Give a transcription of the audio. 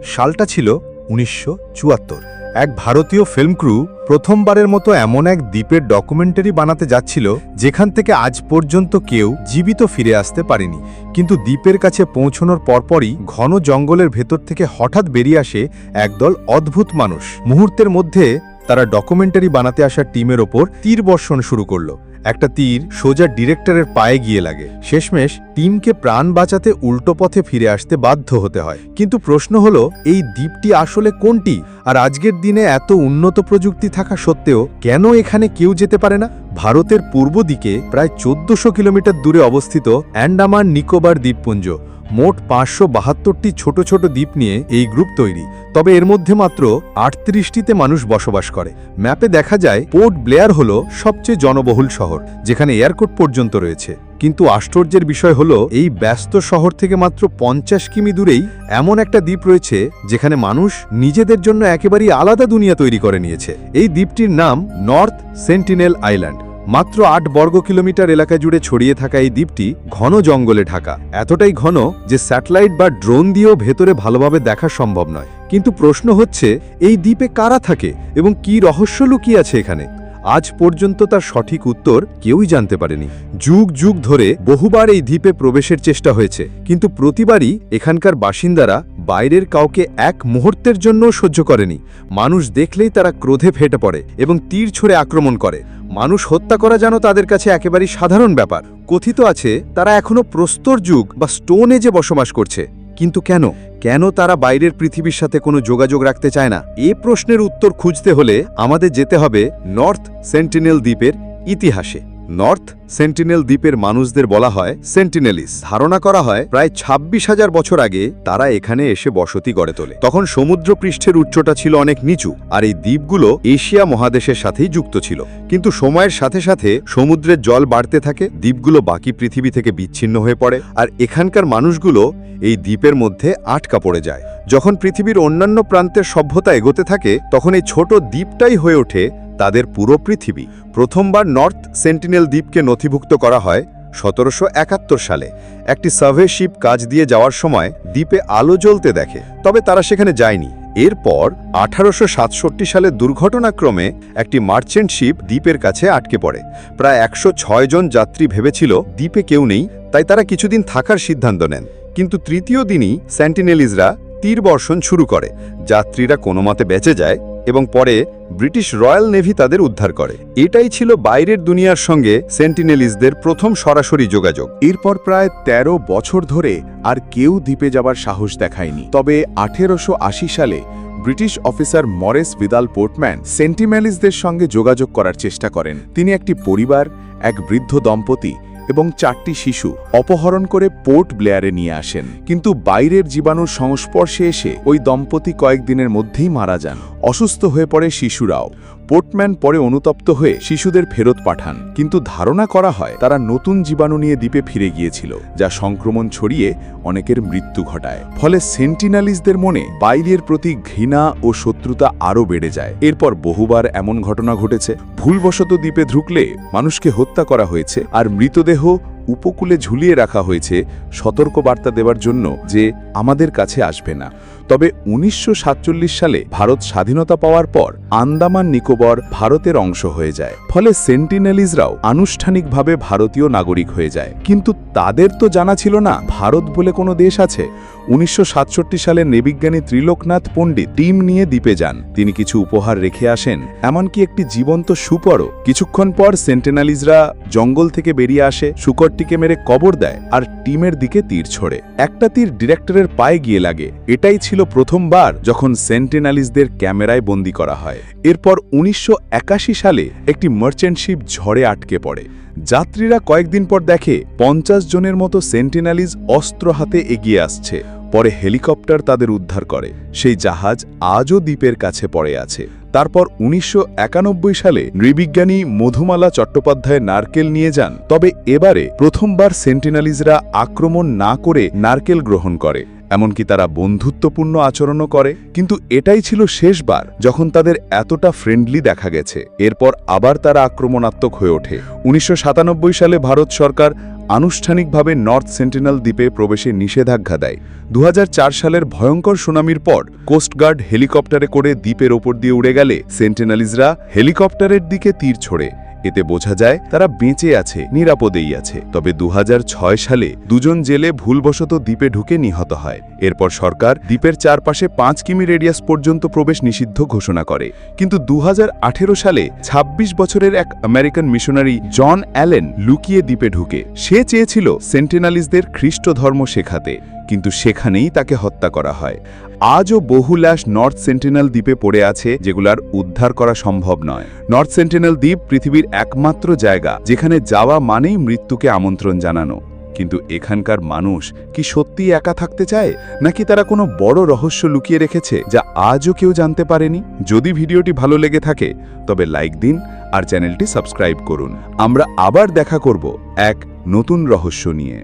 সালটা ছিল 1974। এক ভারতীয় ফিল্ম ক্রু প্রথমবারের মতো এমন এক দ্বীপের ডকুমেন্টারি বানাতে যাচ্ছিল যেখান থেকে আজ পর্যন্ত কেউ জীবিত ফিরে আসতে পারেনি। কিন্তু দ্বীপের কাছে পৌঁছানোর পরপরই ঘন জঙ্গলের ভেতর থেকে হঠাৎ বেরিয়ে আসে একদল অদ্ভুত মানুষ। মুহূর্তের মধ্যে তারা ডকুমেন্টারি বানাতে আসা টিমের ওপর তীর বর্ষণ শুরু করলো। একটা তীর সোজা ডিরেক্টরের পায়ে গিয়ে লাগে। শেষমেশ টিমকে প্রাণ বাঁচাতে উল্টো পথে ফিরে আসতে বাধ্য হতে হয়। কিন্তু প্রশ্ন হলো, এই দ্বীপটি আসলে কোনটি? আর আজকের দিনে এত উন্নত প্রযুক্তি থাকা সত্ত্বেও কেন এখানে কেউ যেতে পারে না? ভারতের পূর্ব দিকে প্রায় 1400 কিলোমিটার দূরে অবস্থিত আন্দামান নিকোবর দ্বীপপুঞ্জ। মোট 572টি ছোট ছোট দ্বীপ নিয়ে এই গ্রুপ তৈরি। তবে এর মধ্যে মাত্র 38টিতে মানুষ বসবাস করে। ম্যাপে দেখা যায় পোর্ট ব্লেয়ার হল সবচেয়ে জনবহুল শহর, যেখানে এয়ারপোর্ট পর্যন্ত রয়েছে। কিন্তু আশ্চর্যের বিষয় হলো, এই ব্যস্ত শহর থেকে মাত্র 50 কিমি দূরেই এমন একটা দ্বীপ রয়েছে যেখানে মানুষ নিজেদের জন্য একেবারেই আলাদা দুনিয়া তৈরি করে নিয়েছে। এই দ্বীপটির নাম নর্থ সেন্টিনেল আইল্যান্ড। মাত্র 8 বর্গ কিলোমিটার এলাকা জুড়ে ছড়িয়ে থাকা এই দ্বীপটি ঘন জঙ্গলে ঢাকা। এতটাই ঘন যে স্যাটেলাইট বা ড্রোন দিয়েও ভেতরে ভালোভাবে দেখা সম্ভব নয়। কিন্তু প্রশ্ন হচ্ছে, এই দ্বীপে কারা থাকে এবং কি রহস্য লুকিয়ে আছে এখানে? আজ পর্যন্ত তার সঠিক উত্তর কেউই জানতে পারেনি। যুগ যুগ ধরে বহুবার এই দ্বীপে প্রবেশের চেষ্টা হয়েছে, কিন্তু প্রতিবারই এখানকার বাসিন্দারা বাইরের কাউকে এক মুহূর্তের জন্য সহ্য করেনি। মানুষ দেখলেই তারা ক্রোধে ফেটে পড়ে এবং তীর ছুঁড়ে আক্রমণ করে। মানুষ হত্যা করা যেন তাদের কাছে একেবারেই সাধারণ ব্যাপার। কথিত আছে তারা এখনো প্রস্তর যুগ বা স্টোন এজে বসবাস করছে। কিন্তু কেন কেন তারা বাইরের পৃথিবীর সাথে কোনো যোগাযোগ রাখতে চায় না? এ প্রশ্নের উত্তর খুঁজতে হলে আমাদের যেতে হবে নর্থ সেন্টিনেল দ্বীপের ইতিহাসে। নর্থ সেন্টিনেল দ্বীপের মানুষদের বলা হয় সেন্টিনেলিস। ধারণা করা হয় প্রায় 26,000 বছর আগে তারা এখানে এসে বসতি গড়ে তোলে। তখন সমুদ্র পৃষ্ঠের উচ্চতা ছিল অনেক নিচু, আর এই দ্বীপগুলো এশিয়া মহাদেশের সাথেই যুক্ত ছিল। কিন্তু সময়ের সাথে সাথে সমুদ্রের জল বাড়তে থাকে, দ্বীপগুলো বাকি পৃথিবী থেকে বিচ্ছিন্ন হয়ে পড়ে, আর এখানকার মানুষগুলো এই দ্বীপের মধ্যে আটকা পড়ে যায়। যখন পৃথিবীর অন্যান্য প্রান্তের সভ্যতা এগোতে থাকে, তখন এই ছোট দ্বীপটাই হয়ে ওঠে তাদের পুরো পৃথিবী। প্রথমবার নর্থ সেন্টিনেল দ্বীপকে নথিভুক্ত করা হয় 1771 সালে। একটি সার্ভে শিপ কাজ দিয়ে যাওয়ার সময় দ্বীপে আলো জ্বলতে দেখে, তবে তারা সেখানে যায়নি। এরপর 1867 সালে দুর্ঘটনাক্রমে একটি মার্চেন্ট শিপ দ্বীপের কাছে আটকে পড়ে। প্রায় 106 জন যাত্রী ভেবেছিল দ্বীপে কেউ নেই, তাই তারা কিছুদিন থাকার সিদ্ধান্ত নেন। কিন্তু তৃতীয় দিনই সেন্টিনেলিজরা তীর বর্ষণ শুরু করে। যাত্রীরা কোনো মতে বেঁচে যায় এবং পরে ব্রিটিশ রয়্যাল নেভি তাদের উদ্ধার করে। এটাই ছিল বাইরের দুনিয়ার সঙ্গে সেন্টিনেলিজদের প্রথম সরাসরি যোগাযোগ। এরপর প্রায় 13 বছর ধরে আর কেউ দ্বীপে যাবার সাহস দেখায়নি। তবে 1880 সালে British officer Maurice Vidal Portman সেন্টিনেলিজদের সঙ্গে যোগাযোগ করার চেষ্টা করেন। তিনি একটি পরিবার, এক বৃদ্ধ দম্পতি এবং 4টি শিশু অপহরণ করে পোর্ট ব্লেয়ারে নিয়ে আসেন। কিন্তু বাইরের জীবাণুর সংস্পর্শে এসে ওই দম্পতি কয়েকদিনের মধ্যেই মারা যান। অসুস্থ হয়ে পড়ে শিশুরাও। পোর্টম্যান পরে অনুতপ্ত হয়ে শিশুদের ফেরত পাঠান, কিন্তু ধারণা করা হয় তারা নতুন জীবাণু নিয়ে দ্বীপে ফিরে গিয়েছিল, যা সংক্রমণ ছড়িয়ে অনেকের মৃত্যু ঘটায়। ফলে সেন্টিনেলিজদের মনে বাইরের প্রতি ঘৃণা ও শত্রুতা আরও বেড়ে যায়। এরপর বহুবার এমন ঘটনা ঘটেছে, ভুলবশত দ্বীপে ঢুকলে মানুষকে হত্যা করা হয়েছে, আর মৃতদেহ উপকূলে ঝুলিয়ে রাখা হয়েছে সতর্কবার্তা দেওয়ার জন্য যে আমাদের কাছে আসবে না। তবে 1947 সালে ভারত স্বাধীনতা পাওয়ার পর আন্দামান নিকোবর ভারতের অংশ হয়ে যায়। ফলে সেন্টিনেলিজরাও আনুষ্ঠানিকভাবে ভারতীয় নাগরিক হয়ে যায়। কিন্তু তাদের তো জানা ছিল না ভারত বলে কোনো দেশ আছে। 1967 সালে নৃবিজ্ঞানী ত্রিলোকনাথ পণ্ডিত টিম নিয়ে দ্বীপে যান। তিনি কিছু উপহার রেখে আসেন, এমনকি একটি জীবন্ত শূকরও। কিছুক্ষণ পর সেন্টিনেলিজরা জঙ্গল থেকে বেরিয়ে আসে, শূকরটিকে মেরে কবর দেয় আর টিমের দিকে তীর ছোড়ে। একটা তীর ডিরেক্টরের পায়ে গিয়ে লাগে। এটাই ছিল প্রথমবার যখন সেন্টিনেলিজদের ক্যামেরায় বন্দী করা হয়। এরপর 1981 সালে একটি মার্চেন্ট শিপ ঝড়ে আটকে পড়ে। যাত্রীরা কয়েকদিন পর দেখে 50 জনের মতো সেন্টিনেলিজ অস্ত্র হাতে এগিয়ে আসছে। পরে হেলিকপ্টার তাদের উদ্ধার করে। সেই জাহাজ আজও দ্বীপের কাছে পড়ে আছে। তারপর 1991 সালে নৃবিজ্ঞানী মধুমালা চট্টোপাধ্যায় নারকেল নিয়ে যান। তবে এবারে প্রথমবার সেন্টিনেলিজরা আক্রমণ না করে নারকেল গ্রহণ করে, এমনকি তারা বন্ধুত্বপূর্ণ আচরণও করে। কিন্তু এটাই ছিল শেষবার যখন তাদের এতটা ফ্রেন্ডলি দেখা গেছে। এরপর আবার তারা আক্রমণাত্মক হয়ে ওঠে। 1997 সালে ভারত সরকার আনুষ্ঠানিকভাবে নর্থ সেন্টিনেল দ্বীপে প্রবেশে নিষেধাজ্ঞা দেয়। 2004 সালের ভয়ঙ্কর সুনামির পর কোস্টগার্ড হেলিকপ্টারে করে দ্বীপের ওপর দিয়ে উড়ে গেলে সেন্টিনেলিজরা হেলিকপ্টারের দিকে তীর ছোড়ে। এতে বোঝা যায় তারা বেঁচে আছে, নিরাপদেই আছে। তবে 2006 সালে দুজন জেলে ভুলবশত দ্বীপে ঢুকে নিহত হয়। এরপর সরকার দ্বীপের চারপাশে 5 কিমি রেডিয়াস পর্যন্ত প্রবেশ নিষিদ্ধ ঘোষণা করে। কিন্তু 2018 সালে 26 বছরের এক আমেরিকান মিশনারি জন অ্যালেন লুকিয়ে দ্বীপে ঢুকে। সে চেয়েছিল সেন্টিনেলিজদের খ্রিস্ট ধর্ম শেখাতে, কিন্তু সেখানেই তাকে হত্যা করা হয়। আজও বহু লাশ নর্থ সেন্টিনেল দ্বীপে পড়ে আছে, যেগুলার উদ্ধার করা সম্ভব নয়। নর্থ সেন্টিনেল দ্বীপ পৃথিবীর একমাত্র জায়গা যেখানে যাওয়া মানেই মৃত্যুকে আমন্ত্রণ জানানো। কিন্তু এখানকার মানুষ কি সত্যি একা থাকতে চায়, নাকি তারা কোনো বড় রহস্য লুকিয়ে রেখেছে যা আজও কেউ জানতে পারেনি? যদি ভিডিওটি ভালো লেগে থাকে তবে লাইক দিন আর চ্যানেলটি সাবস্ক্রাইব করুন। আমরা আবার দেখা করব এক নতুন রহস্য নিয়ে।